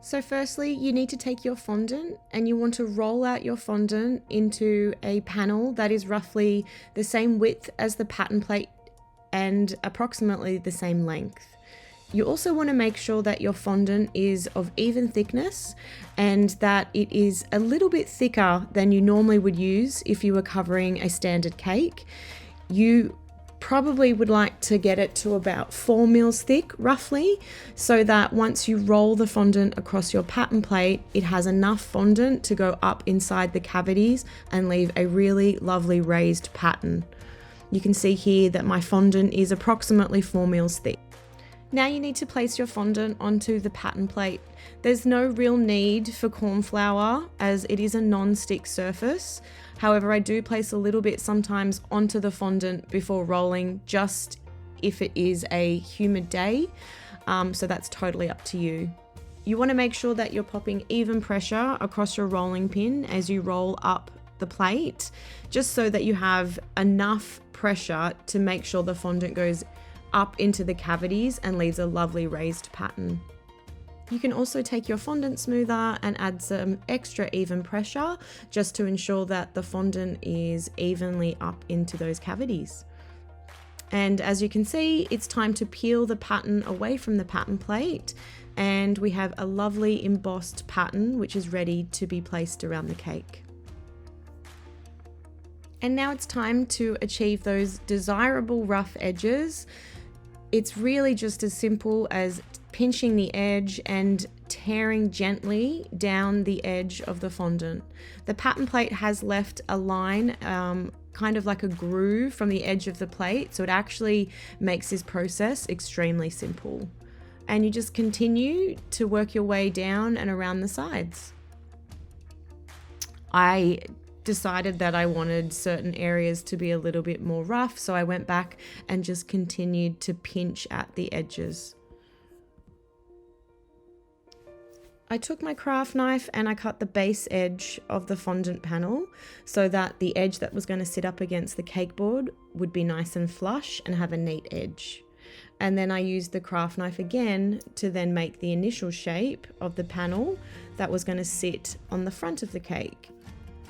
So firstly, you need to take your fondant and you want to roll out your fondant into a panel that is roughly the same width as the pattern plate and approximately the same length. You also want to make sure that your fondant is of even thickness and that it is a little bit thicker than you normally would use if you were covering a standard cake. You probably would like to get it to about 4 mils thick roughly, so that once you roll the fondant across your pattern plate, it has enough fondant to go up inside the cavities and leave a really lovely raised pattern. You can see here that my fondant is approximately 4 mils thick. Now you need to place your fondant onto the pattern plate. There's no real need for corn flour as it is a non-stick surface. However, I do place a little bit sometimes onto the fondant before rolling, just if it is a humid day. So that's totally up to you. You want to make sure that you're popping even pressure across your rolling pin as you roll up the plate, just so that you have enough pressure to make sure the fondant goes up into the cavities and leaves a lovely raised pattern. You can also take your fondant smoother and add some extra even pressure just to ensure that the fondant is evenly up into those cavities. And as you can see, it's time to peel the pattern away from the pattern plate, and we have a lovely embossed pattern which is ready to be placed around the cake. And now it's time to achieve those desirable rough edges. It's really just as simple as pinching the edge and tearing gently down the edge of the fondant. The pattern plate has left a line, kind of like a groove from the edge of the plate, so it actually makes this process extremely simple. And you just continue to work your way down and around the sides. I decided that I wanted certain areas to be a little bit more rough, so I went back and just continued to pinch at the edges. I took my craft knife and I cut the base edge of the fondant panel so that the edge that was going to sit up against the cake board would be nice and flush and have a neat edge. And then I used the craft knife again to then make the initial shape of the panel that was going to sit on the front of the cake.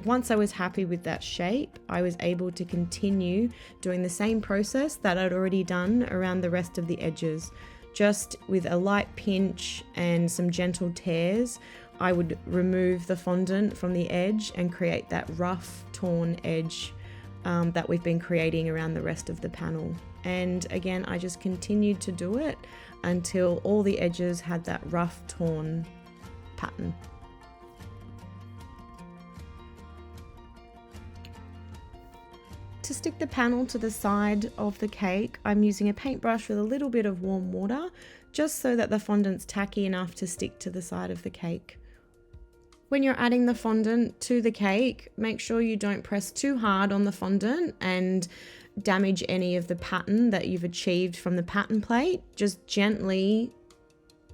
Once I was happy with that shape, I was able to continue doing the same process that I'd already done around the rest of the edges. Just with a light pinch and some gentle tears, I would remove the fondant from the edge and create that rough, torn edge that we've been creating around the rest of the panel. And again, I just continued to do it until all the edges had that rough, torn pattern. To stick the panel to the side of the cake, I'm using a paintbrush with a little bit of warm water, just so that the fondant's tacky enough to stick to the side of the cake. When you're adding the fondant to the cake, make sure you don't press too hard on the fondant and damage any of the pattern that you've achieved from the pattern plate. Just gently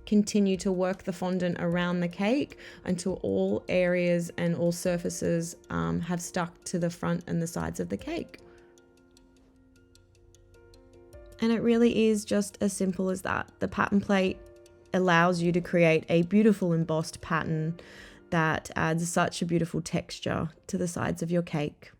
continue to work the fondant around the cake until all areas and all surfaces have stuck to the front and the sides of the cake. And it really is just as simple as that. The pattern plate allows you to create a beautiful embossed pattern that adds such a beautiful texture to the sides of your cake.